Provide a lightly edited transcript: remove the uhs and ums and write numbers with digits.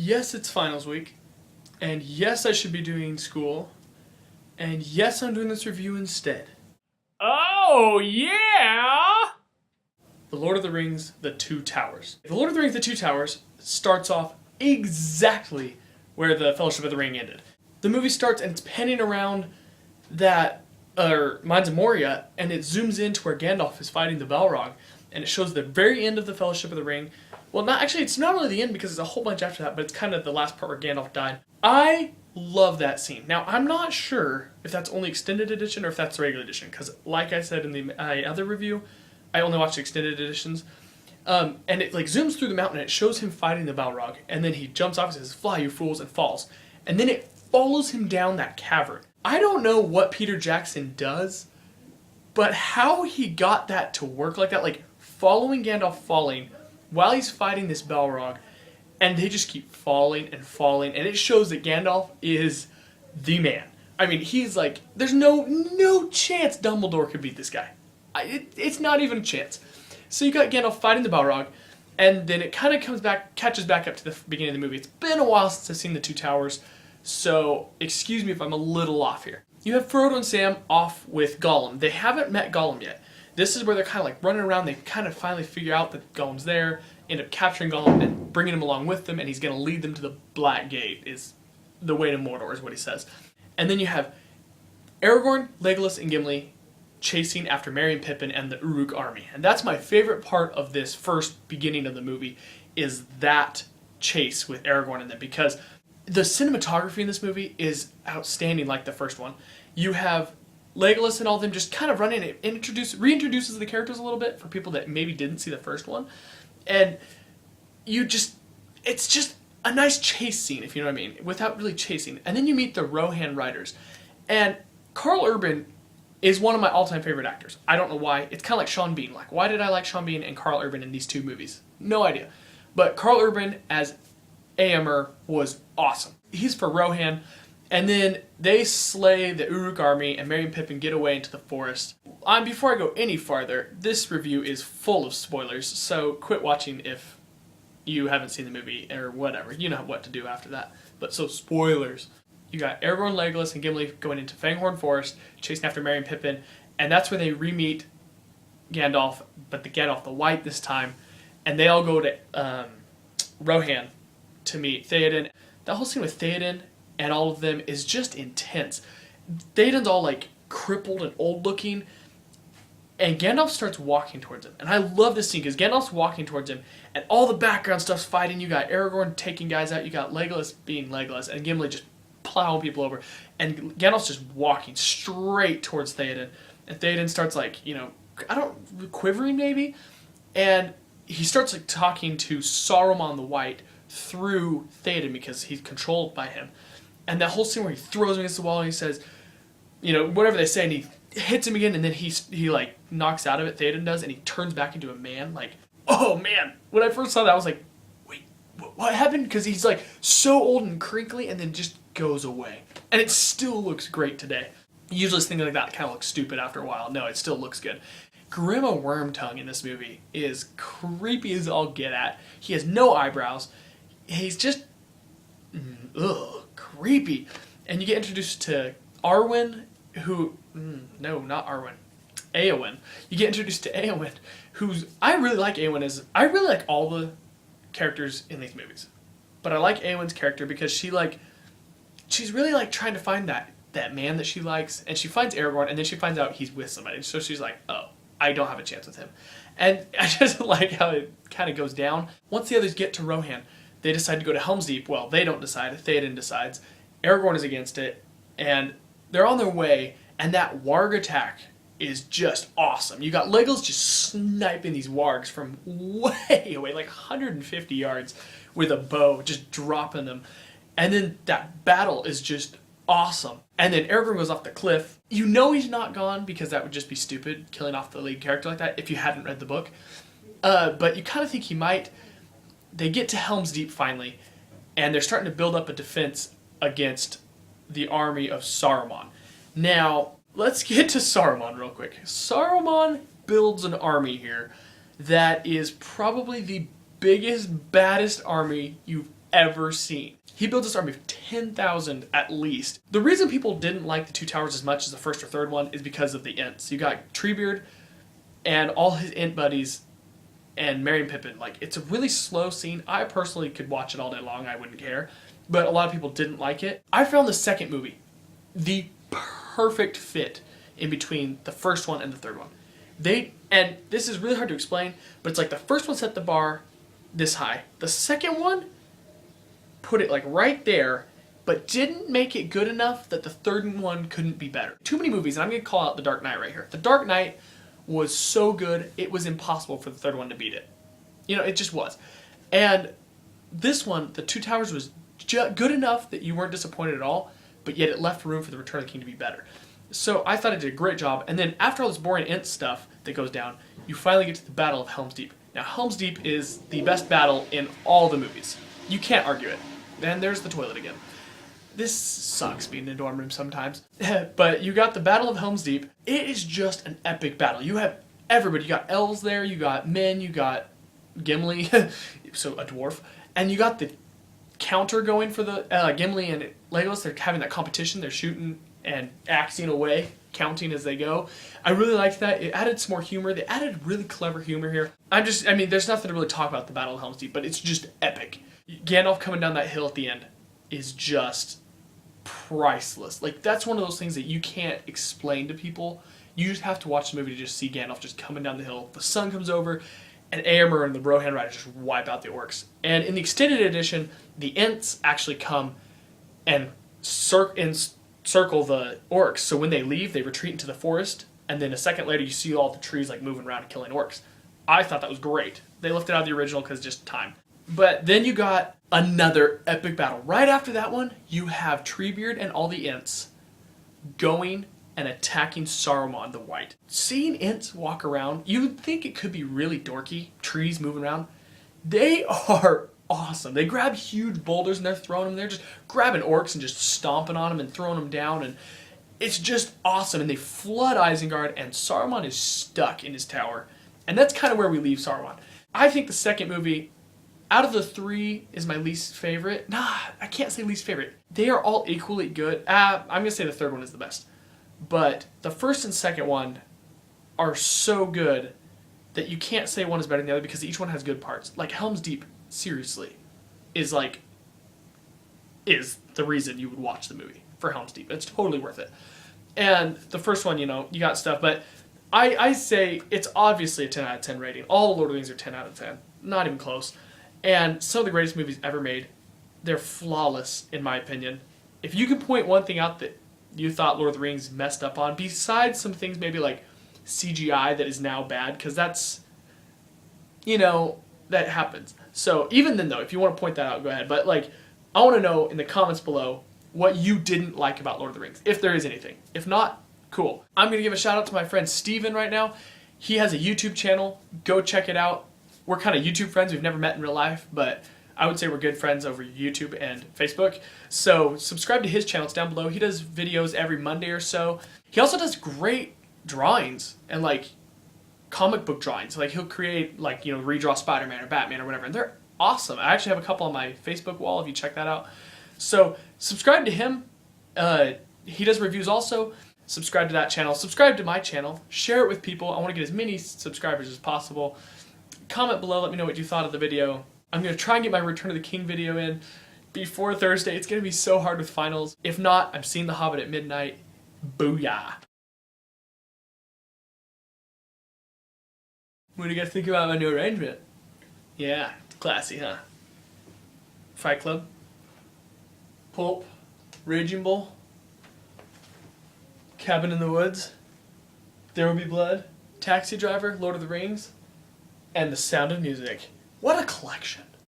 Yes, it's finals week, and yes, I should be doing school, and yes, I'm doing this review instead. Oh, yeah! The Lord of the Rings, The Two Towers. The Lord of the Rings, The Two Towers starts off exactly where the Fellowship of the Ring ended. The movie starts and it's panning around that, Mines of Moria, and it zooms into where Gandalf is fighting the Balrog, and it shows the very end of the Fellowship of the Ring. Well, not actually, it's not really the end because there's a whole bunch after that, but it's kind of the last part where Gandalf died. I love that scene. Now, I'm not sure if that's only extended edition or if that's the regular edition, because like I said in the other review, I only watched extended editions. And it like zooms through the mountain and it shows him fighting the Balrog, and then he jumps off and says, "Fly, you fools," and falls. And then it follows him down that cavern. I don't know what Peter Jackson does, but how he got that to work like that, like following Gandalf falling while he's fighting this Balrog, and they just keep falling and falling, and it shows that Gandalf is the man. I mean, he's like, there's no chance Dumbledore could beat this guy. It's not even a chance. So you got Gandalf fighting the Balrog, and then it kind of catches back up to the beginning of the movie. It's been a while since I've seen The Two Towers, so excuse me if I'm a little off here. You have Frodo and Sam off with Gollum. They haven't met Gollum yet. This is where they're kind of like running around. They kind of finally figure out that Gollum's there, end up capturing Gollum and bringing him along with them, and he's going to lead them to the Black Gate, is the way to Mordor, is what he says. And then you have Aragorn, Legolas, and Gimli chasing after Merry and Pippin and the Uruk army. And that's my favorite part of this first beginning of the movie, is that chase with Aragorn and them, because the cinematography in this movie is outstanding like the first one. You have Legolas and all of them just kind of running. It reintroduces the characters a little bit for people that maybe didn't see the first one. And it's just a nice chase scene, if you know what I mean, without really chasing. And then you meet the Rohan riders. And Karl Urban is one of my all-time favorite actors. I don't know why. It's kind of like Sean Bean. Like, why did I like Sean Bean and Karl Urban in these two movies? No idea. But Karl Urban as Éomer was awesome. He's for Rohan. And then they slay the Uruk army, and Merry and Pippin get away into the forest. Before I go any farther, this review is full of spoilers, so quit watching if you haven't seen the movie or whatever. You know what to do after that. But so, spoilers. You got Aragorn, Legolas, and Gimli going into Fanghorn Forest, chasing after Merry and Pippin, and that's where they re-meet Gandalf, but the Gandalf the White this time, and they all go to Rohan to meet Theoden. That whole scene with Theoden and all of them is just intense. Theoden's all like crippled and old looking, and Gandalf starts walking towards him. And I love this scene because Gandalf's walking towards him, and all the background stuff's fighting. You got Aragorn taking guys out, you got Legolas being Legolas, and Gimli just plowing people over. And Gandalf's just walking straight towards Theoden. And Theoden starts like, quivering maybe? And he starts like talking to Saruman the White through Theoden because he's controlled by him. And that whole scene where he throws him against the wall and he says, whatever they say, and he hits him again, and then he like knocks out of it, Theoden does, and he turns back into a man. Like, oh man, when I first saw that I was like, wait, what happened? Because he's like so old and crinkly and then just goes away. And it still looks great today. Usually things like that kind of look stupid after a while. No, it still looks good. Grima Wormtongue in this movie is creepy as all get at. He has no eyebrows. He's just creepy. And you get introduced to Arwen, who no, not Arwen, Éowyn. You get introduced to Éowyn, I really like Éowyn I really like all the characters in these movies, but I like Éowyn's character because she's really like trying to find that man that she likes, and she finds Aragorn, and then she finds out he's with somebody, so she's like, oh, I don't have a chance with him. And I just like how it kind of goes down. Once the others get to Rohan, they decide to go to Helm's Deep. Well, they don't decide. Theoden decides. Aragorn is against it, and they're on their way, and that warg attack is just awesome. You got Legolas just sniping these wargs from way away, like 150 yards with a bow, just dropping them. And then that battle is just awesome. And then Aragorn goes off the cliff. You know he's not gone because that would just be stupid, killing off the lead character like that if you hadn't read the book. But you kind of think he might. They get to Helm's Deep finally, and they're starting to build up a defense against the army of Saruman. Now, let's get to Saruman real quick. Saruman builds an army here that is probably the biggest, baddest army you've ever seen. He builds this army of 10,000 at least. The reason people didn't like the Two Towers as much as the first or third one is because of the Ents. You got Treebeard and all his Ent buddies and Merry and Pippin. Like, it's a really slow scene. I personally could watch it all day long. I wouldn't care. But a lot of people didn't like it. I found the second movie the perfect fit in between the first one and the third one. And this is really hard to explain, but it's like the first one set the bar this high. The second one put it like right there, but didn't make it good enough that the third one couldn't be better. Too many movies, and I'm going to call out The Dark Knight right here. The Dark Knight was so good, it was impossible for the third one to beat it. You know, it just was. And this one, The Two Towers, was good enough that you weren't disappointed at all, but yet it left room for The Return of the King to be better. So I thought it did a great job. And then after all this boring Ent stuff that goes down, you finally get to the Battle of Helm's Deep. Now, Helm's Deep is the best battle in all the movies. You can't argue it. And there's the toilet again. This sucks being in a dorm room sometimes. But you got the Battle of Helm's Deep. It is just an epic battle. You have everybody. You got elves there, you got men, you got Gimli, so a dwarf, and you got the counter going for the Gimli and Legolas. They're having that competition. They're shooting and axing away, counting as they go. I really liked that. It added some more humor. They added really clever humor here. I mean, there's nothing to really talk about the Battle of Helm's Deep, but it's just epic. Gandalf coming down that hill at the end is just priceless. Like, that's one of those things that you can't explain to people. You just have to watch the movie to just see Gandalf just coming down the hill. The sun comes over, and Éomer and the Rohan Riders just wipe out the orcs. And in the extended edition, the Ents actually come and circle the orcs. So when they leave, they retreat into the forest, and then a second later, you see all the trees like moving around and killing orcs. I thought that was great. They left it out of the original because just time. But then you got another epic battle. Right after that one, you have Treebeard and all the Ents going and attacking Saruman the White. Seeing Ents walk around, you'd think it could be really dorky, trees moving around. They are awesome. They grab huge boulders and they're throwing them. They're just grabbing orcs and just stomping on them and throwing them down. And it's just awesome. And they flood Isengard, and Saruman is stuck in his tower. And that's kind of where we leave Saruman. I think the second movie, out of the three, is my least favorite. Nah, I can't say least favorite. They are all equally good. I'm going to say the third one is the best. But the first and second one are so good that you can't say one is better than the other because each one has good parts. Like Helm's Deep, seriously, is the reason you would watch the movie for Helm's Deep. It's totally worth it. And the first one, you got stuff, but I say it's obviously a 10 out of 10 rating. All Lord of the Rings are 10 out of 10. Not even close. And some of the greatest movies ever made. They're flawless, in my opinion. If you could point one thing out that you thought Lord of the Rings messed up on, besides some things maybe like CGI that is now bad, because that's, that happens. So even then, though, if you want to point that out, go ahead. But, I want to know in the comments below what you didn't like about Lord of the Rings, if there is anything. If not, cool. I'm going to give a shout out to my friend Steven right now. He has a YouTube channel. Go check it out. We're kind of YouTube friends. We've never met in real life, but I would say we're good friends over YouTube and Facebook. So subscribe to his channel. It's down below. He does videos every Monday or so. He also does great drawings and comic book drawings. He'll create redraw Spider-Man or Batman or whatever. And they're awesome. I actually have a couple on my Facebook wall if you check that out. So subscribe to him. He does reviews also. Subscribe to that channel. Subscribe to my channel. Share it with people. I want to get as many subscribers as possible. Comment below. Let me know what you thought of the video. I'm going to try and get my Return of the King video in before Thursday. It's going to be so hard with finals. If not, I'm seeing The Hobbit at midnight. Booyah. What do you guys think about my new arrangement? Yeah, it's classy, huh? Fight Club. Pulp. Raging Bull. Cabin in the Woods. There Will Be Blood. Taxi Driver. Lord of the Rings. And The Sound of Music. What a collection.